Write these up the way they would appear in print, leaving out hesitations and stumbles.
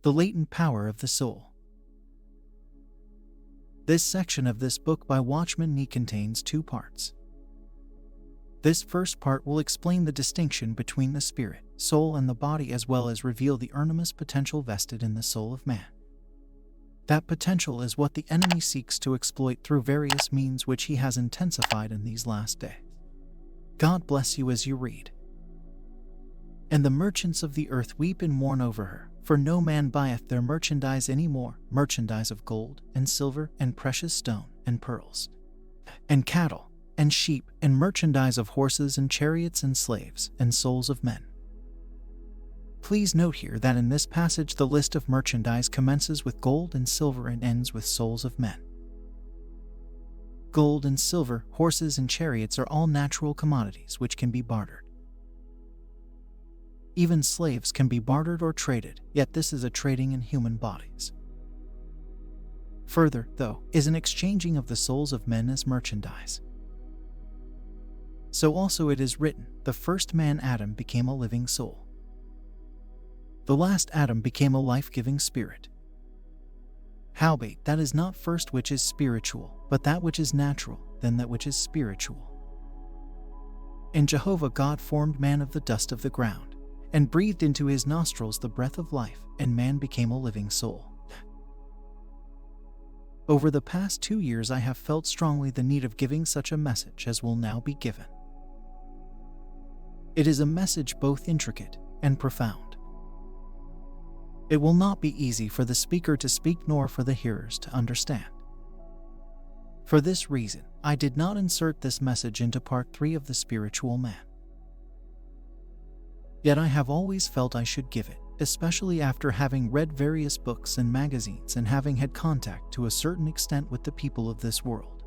The latent power of the soul. This section of this book by Watchman contains 2 parts. This first part will explain the distinction between the spirit, soul, and the body, as well as reveal the enormous potential vested in the soul of man. That potential is what the enemy seeks to exploit through various means, which he has intensified in these last days. God bless you as you read. And the merchants of the earth weep and mourn over her, for no man buyeth their merchandise any more, merchandise of gold, and silver, and precious stone, and pearls, and cattle, and sheep, and merchandise of horses, and chariots, and slaves, and souls of men. Please note here that in this passage the list of merchandise commences with gold and silver and ends with souls of men. Gold and silver, horses and chariots are all natural commodities which can be bartered. Even slaves can be bartered or traded, yet this is a trading in human bodies. Further, though, is an exchanging of the souls of men as merchandise. So also it is written, the first man Adam became a living soul. The last Adam became a life-giving spirit. Howbeit, that is not first which is spiritual, but that which is natural, then that which is spiritual. And Jehovah God formed man of the dust of the ground, and breathed into his nostrils the breath of life, and man became a living soul. Over the past 2 years I have felt strongly the need of giving such a message as will now be given. It is a message both intricate and profound. It will not be easy for the speaker to speak nor for the hearers to understand. For this reason, I did not insert this message into part 3 of the spiritual man. Yet I have always felt I should give it, especially after having read various books and magazines and having had contact to a certain extent with the people of this world.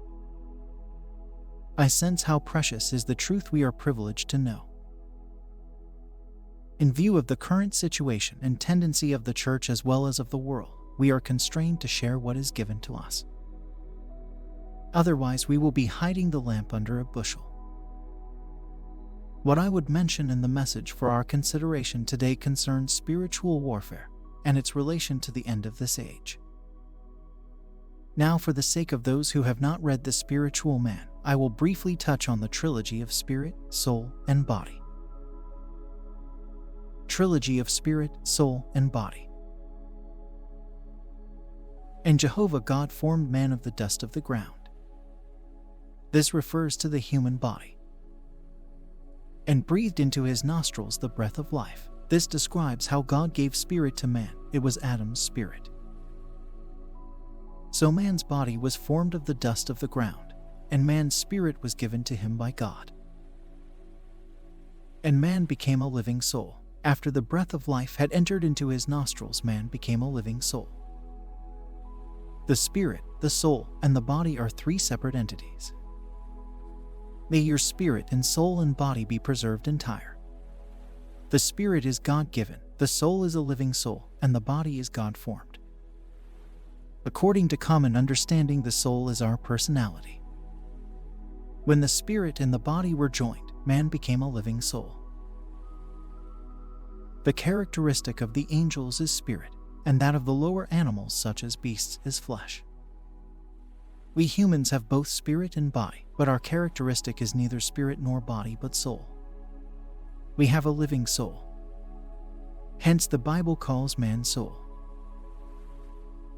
I sense how precious is the truth we are privileged to know. In view of the current situation and tendency of the church as well as of the world, we are constrained to share what is given to us. Otherwise, we will be hiding the lamp under a bushel. What I would mention in the message for our consideration today concerns spiritual warfare and its relation to the end of this age. Now, for the sake of those who have not read The Spiritual Man, I will briefly touch on the trilogy of spirit, soul, and body. Trilogy of spirit, soul, and body. And Jehovah God formed man of the dust of the ground. This refers to the human body. And breathed into his nostrils the breath of life. This describes how God gave spirit to man. It was Adam's spirit. So man's body was formed of the dust of the ground, and man's spirit was given to him by God. And man became a living soul. After the breath of life had entered into his nostrils, man became a living soul. The spirit, the soul, and the body are 3 separate entities. May your spirit and soul and body be preserved entire. The spirit is God-given, the soul is a living soul, and the body is God-formed. According to common understanding, the soul is our personality. When the spirit and the body were joined, man became a living soul. The characteristic of the angels is spirit, and that of the lower animals such as beasts is flesh. We humans have both spirit and body, but our characteristic is neither spirit nor body but soul. We have a living soul. Hence the Bible calls man soul.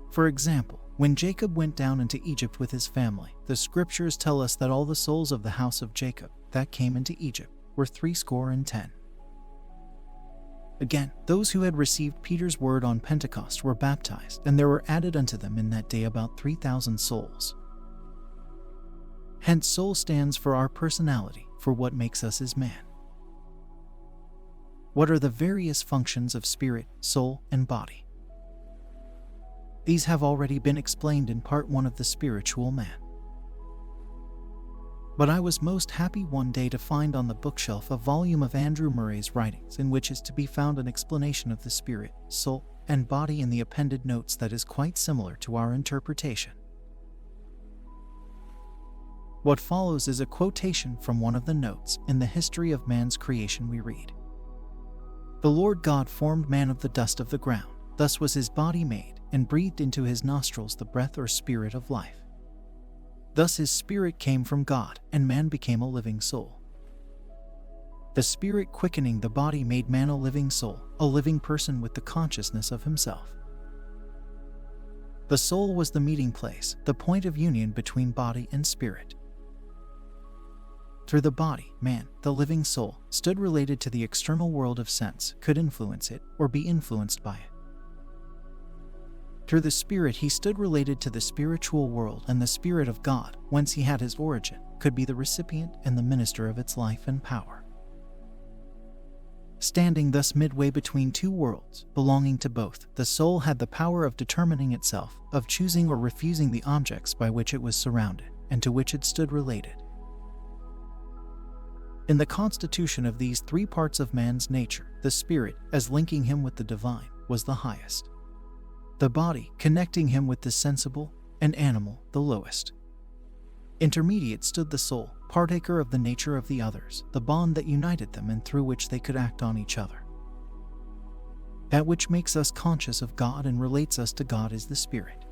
For example, when Jacob went down into Egypt with his family, the scriptures tell us that all the souls of the house of Jacob that came into Egypt were 70. Again, those who had received Peter's word on Pentecost were baptized, and there were added unto them in that day about 3,000 souls. Hence soul stands for our personality, for what makes us as man. What are the various functions of spirit, soul, and body? These have already been explained in part 1 of The Spiritual Man. But I was most happy one day to find on the bookshelf a volume of Andrew Murray's writings in which is to be found an explanation of the spirit, soul, and body in the appended notes that is quite similar to our interpretation. What follows is a quotation from one of the notes. In the history of man's creation we read, "The Lord God formed man of the dust of the ground, Thus was his body made, and breathed into his nostrils the breath or spirit of life. Thus his spirit came from God, and man became a living soul. The spirit quickening the body made man a living soul, a living person with the consciousness of himself. The soul was the meeting place, the point of union between body and spirit. Through the body, man, the living soul, stood related to the external world of sense, could influence it, or be influenced by it. Through the spirit he stood related to the spiritual world, and the Spirit of God, whence he had his origin, could be the recipient and the minister of its life and power. Standing thus midway between two worlds, belonging to both, the soul had the power of determining itself, of choosing or refusing the objects by which it was surrounded, and to which it stood related. In the constitution of these three parts of man's nature, the spirit, as linking him with the divine, was the highest. The body, connecting him with the sensible and animal, the lowest. Intermediate stood the soul, partaker of the nature of the others, the bond that united them and through which they could act on each other. That which makes us conscious of God and relates us to God is the spirit.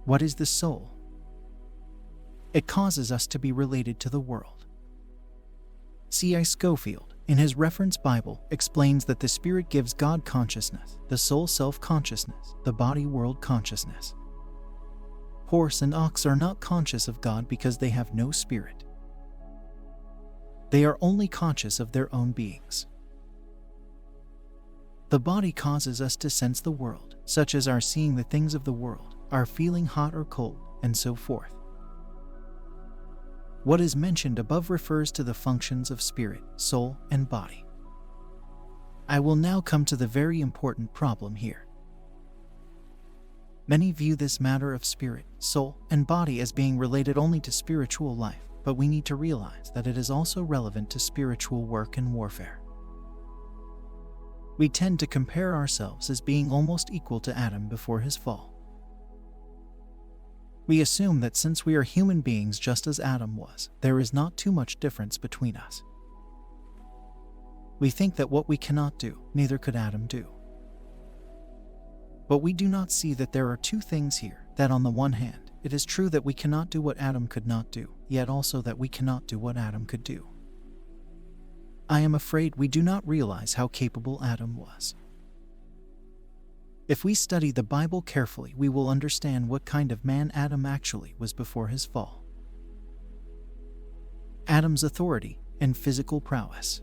What is the soul? It causes us to be related to the world. C.I. Scofield, in his reference Bible, explains that the spirit gives God consciousness, the soul self-consciousness, the body world consciousness. Horse and ox are not conscious of God because they have no spirit. They are only conscious of their own beings. The body causes us to sense the world, such as our seeing the things of the world, our feeling hot or cold, and so forth. What is mentioned above refers to the functions of spirit, soul, and body. I will now come to the very important problem here. Many view this matter of spirit, soul, and body as being related only to spiritual life, but we need to realize that it is also relevant to spiritual work and warfare. We tend to compare ourselves as being almost equal to Adam before his fall. We assume that since we are human beings just as Adam was, there is not too much difference between us. We think that what we cannot do, neither could Adam do. But we do not see that there are two things here, that on the one hand, it is true that we cannot do what Adam could not do, yet also that we cannot do what Adam could do. I am afraid we do not realize how capable Adam was. If we study the Bible carefully, we will understand what kind of man Adam actually was before his fall. Adam's authority and physical prowess.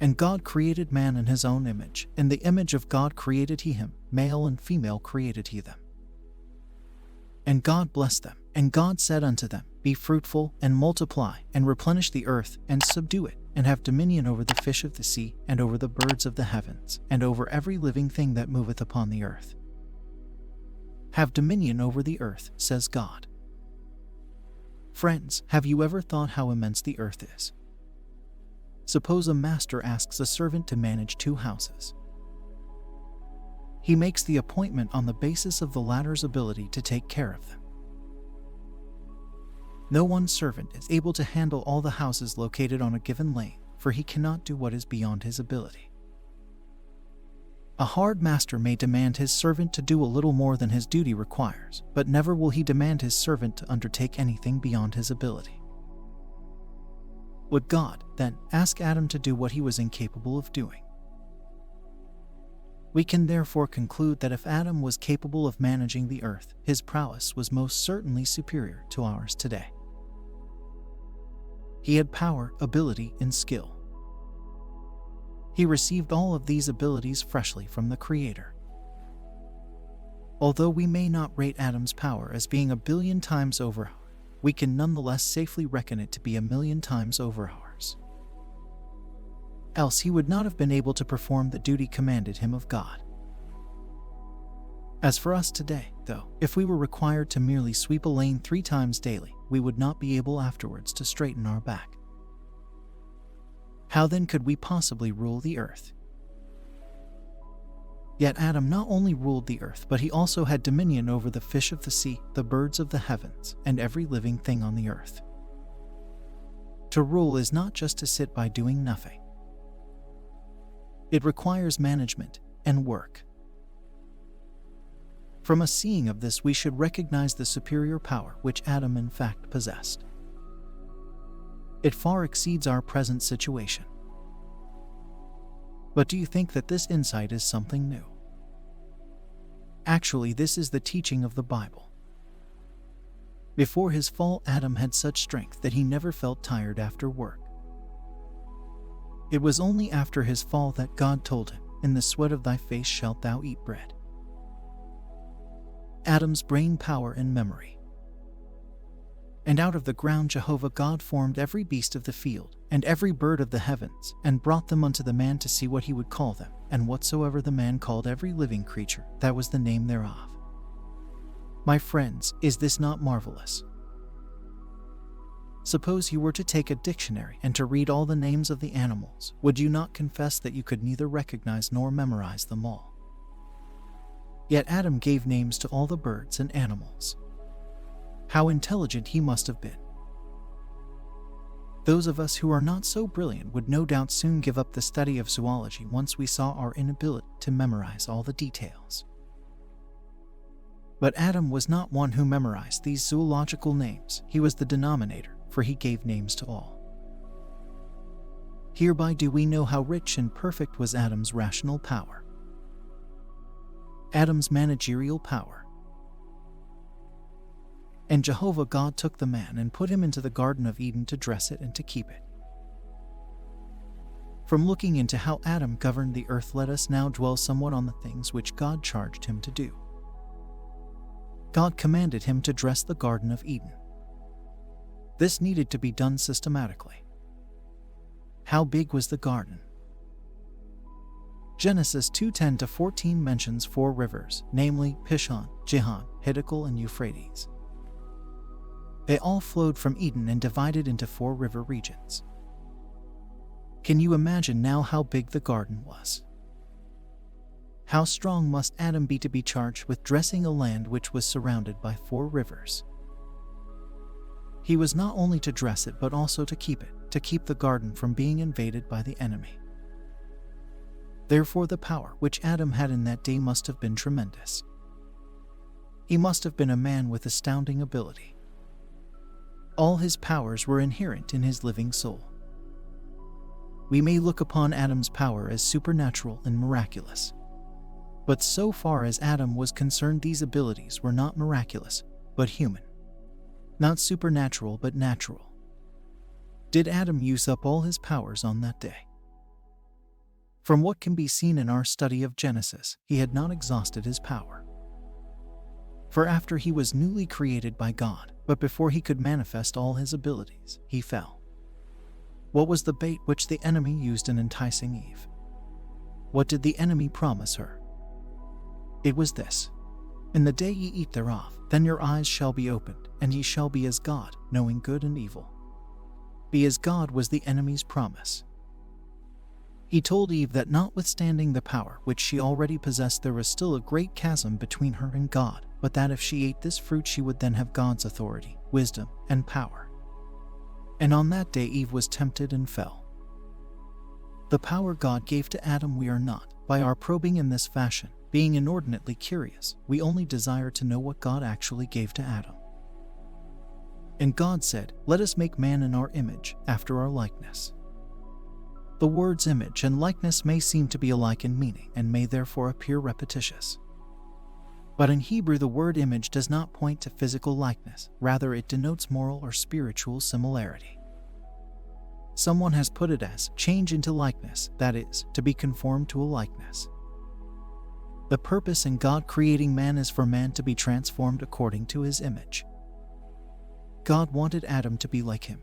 And God created man in his own image, in the image of God created he him, male and female created he them. And God blessed them, and God said unto them, Be fruitful, and multiply, and replenish the earth, and subdue it, and have dominion over the fish of the sea, and over the birds of the heavens, and over every living thing that moveth upon the earth. Have dominion over the earth, says God. Friends, have you ever thought how immense the earth is? Suppose a master asks a servant to manage 2 houses. He makes the appointment on the basis of the latter's ability to take care of them. No one servant is able to handle all the houses located on a given lane, for he cannot do what is beyond his ability. A hard master may demand his servant to do a little more than his duty requires, but never will he demand his servant to undertake anything beyond his ability. Would God, then, ask Adam to do what he was incapable of doing? We can therefore conclude that if Adam was capable of managing the earth, his prowess was most certainly superior to ours today. He had power, ability, and skill. He received all of these abilities freshly from the Creator. Although we may not rate Adam's power as being 1,000,000,000 times over, we can nonetheless safely reckon it to be 1,000,000 times over ours. Else he would not have been able to perform the duty commanded him of God. As for us today, though, if we were required to merely sweep a lane 3 times daily, we would not be able afterwards to straighten our back. How then could we possibly rule the earth? Yet Adam not only ruled the earth, but he also had dominion over the fish of the sea, the birds of the heavens, and every living thing on the earth. To rule is not just to sit by doing nothing. It requires management, and work. From a seeing of this, we should recognize the superior power which Adam in fact possessed. It far exceeds our present situation. But do you think that this insight is something new? Actually, this is the teaching of the Bible. Before his fall, Adam had such strength that he never felt tired after work. It was only after his fall that God told him, "In the sweat of thy face shalt thou eat bread." Adam's brain power and memory. And out of the ground Jehovah God formed every beast of the field, and every bird of the heavens, and brought them unto the man to see what he would call them. And whatsoever the man called every living creature, that was the name thereof. My friends, is this not marvelous? Suppose you were to take a dictionary and to read all the names of the animals, would you not confess that you could neither recognize nor memorize them all? Yet Adam gave names to all the birds and animals. How intelligent he must have been. Those of us who are not so brilliant would no doubt soon give up the study of zoology once we saw our inability to memorize all the details. But Adam was not one who memorized these zoological names. He was the denominator, for he gave names to all. Hereby do we know how rich and perfect was Adam's rational power. Adam's managerial power. And Jehovah God took the man and put him into the Garden of Eden to dress it and to keep it. From looking into how Adam governed the earth, let us now dwell somewhat on the things which God charged him to do. God commanded him to dress the Garden of Eden. This needed to be done systematically. How big was the garden? Genesis 2:10-14 mentions 4 rivers, namely Pishon, Gihon, Hiddekel, and Euphrates. They all flowed from Eden and divided into 4 river regions. Can you imagine now how big the garden was? How strong must Adam be to be charged with dressing a land which was surrounded by 4 rivers? He was not only to dress it but also to keep it, to keep the garden from being invaded by the enemy. Therefore the power which Adam had in that day must have been tremendous. He must have been a man with astounding ability. All his powers were inherent in his living soul. We may look upon Adam's power as supernatural and miraculous. But so far as Adam was concerned, these abilities were not miraculous, but human. Not supernatural, but natural. Did Adam use up all his powers on that day? From what can be seen in our study of Genesis, he had not exhausted his power. For after he was newly created by God, but before he could manifest all his abilities, he fell. What was the bait which the enemy used in enticing Eve? What did the enemy promise her? It was this: "In the day ye eat thereof, then your eyes shall be opened, and ye shall be as God, knowing good and evil." Be as God was the enemy's promise. He told Eve that notwithstanding the power which she already possessed, there was still a great chasm between her and God, but that if she ate this fruit she would then have God's authority, wisdom, and power. And on that day Eve was tempted and fell. The power God gave to Adam we are not, by our probing in this fashion, being inordinately curious, we only desire to know what God actually gave to Adam. And God said, "Let us make man in our image, after our likeness." The words image and likeness may seem to be alike in meaning and may therefore appear repetitious. But in Hebrew the word image does not point to physical likeness, rather it denotes moral or spiritual similarity. Someone has put it as change into likeness, that is, to be conformed to a likeness. The purpose in God creating man is for man to be transformed according to his image. God wanted Adam to be like him.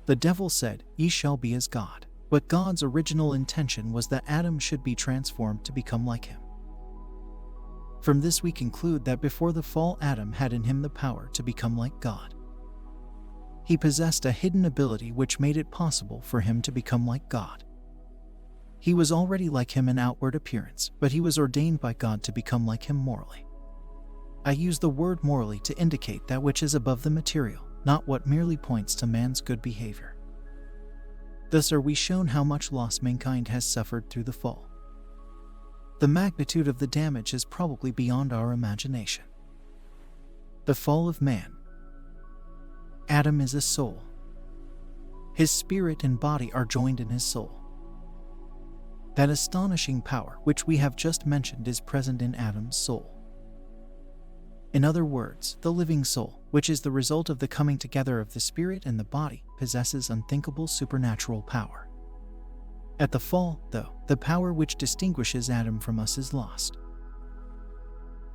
The devil said, "Ye shall be as God." But God's original intention was that Adam should be transformed to become like him. From this we conclude that before the fall Adam had in him the power to become like God. He possessed a hidden ability which made it possible for him to become like God. He was already like him in outward appearance, but he was ordained by God to become like him morally. I use the word morally to indicate that which is above the material, not what merely points to man's good behavior. Thus are we shown how much loss mankind has suffered through the fall. The magnitude of the damage is probably beyond our imagination. The fall of man. Adam is a soul. His spirit and body are joined in his soul. That astonishing power which we have just mentioned is present in Adam's soul. In other words, the living soul, which is the result of the coming together of the spirit and the body, possesses unthinkable supernatural power. At the fall, though, the power which distinguishes Adam from us is lost.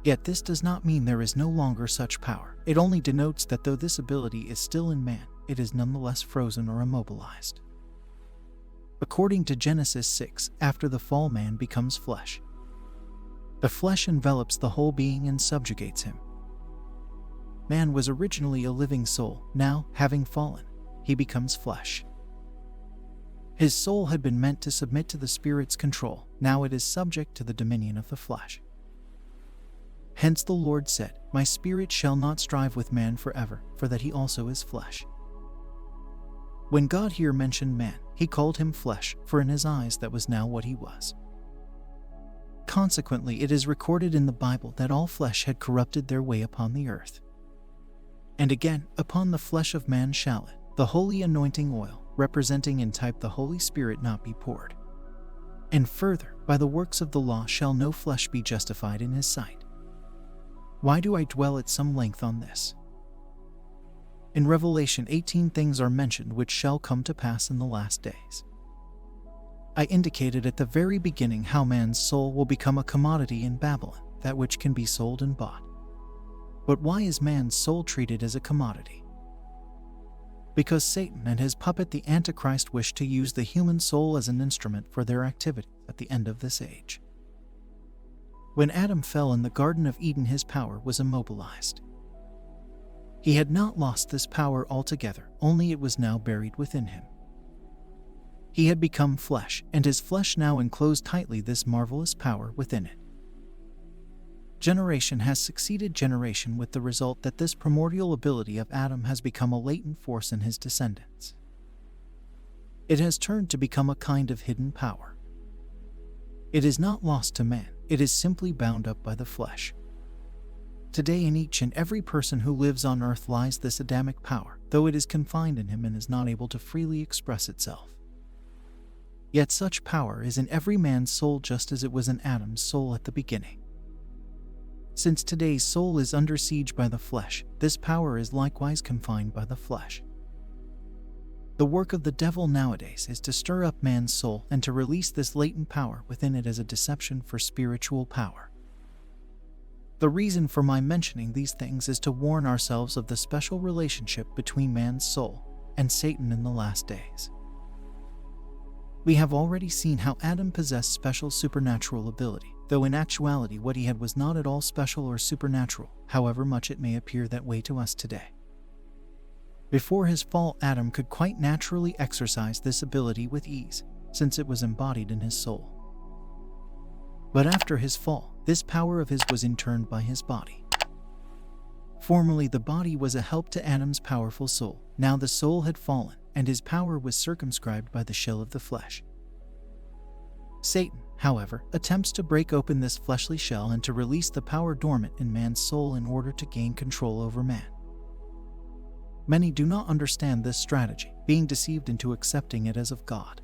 Yet this does not mean there is no longer such power. It only denotes that though this ability is still in man, it is nonetheless frozen or immobilized. According to Genesis 6, after the fall man becomes flesh. The flesh envelops the whole being and subjugates him. Man was originally a living soul. Now, having fallen, he becomes flesh. His soul had been meant to submit to the spirit's control. Now it is subject to the dominion of the flesh. Hence the Lord said, "My spirit shall not strive with man forever, for that he also is flesh." When God here mentioned man, he called him flesh, for in his eyes that was now what he was. Consequently, it is recorded in the Bible that all flesh had corrupted their way upon the earth. And again, upon the flesh of man shall it, the holy anointing oil, representing in type the Holy Spirit, not be poured. And further, by the works of the law shall no flesh be justified in his sight. Why do I dwell at some length on this? In Revelation 18 things are mentioned which shall come to pass in the last days. I indicated at the very beginning how man's soul will become a commodity in Babylon, that which can be sold and bought. But why is man's soul treated as a commodity? Because Satan and his puppet the Antichrist wish to use the human soul as an instrument for their activity at the end of this age. When Adam fell in the Garden of Eden, his power was immobilized. He had not lost this power altogether, only it was now buried within him. He had become flesh, and his flesh now enclosed tightly this marvelous power within it. Generation has succeeded generation, with the result that this primordial ability of Adam has become a latent force in his descendants. It has turned to become a kind of hidden power. It is not lost to man, it is simply bound up by the flesh. Today in each and every person who lives on earth lies this Adamic power, though it is confined in him and is not able to freely express itself. Yet such power is in every man's soul, just as it was in Adam's soul at the beginning. Since today's soul is under siege by the flesh, this power is likewise confined by the flesh. The work of the devil nowadays is to stir up man's soul and to release this latent power within it as a deception for spiritual power. The reason for my mentioning these things is to warn ourselves of the special relationship between man's soul and Satan in the last days. We have already seen how Adam possessed special supernatural ability, though in actuality what he had was not at all special or supernatural, however much it may appear that way to us today. Before his fall, Adam could quite naturally exercise this ability with ease, since it was embodied in his soul. But after his fall, this power of his was interned by his body. Formerly the body was a help to Adam's powerful soul. Now the soul had fallen, and his power was circumscribed by the shell of the flesh. Satan, however, attempts to break open this fleshly shell and to release the power dormant in man's soul in order to gain control over man. Many do not understand this strategy, being deceived into accepting it as of God.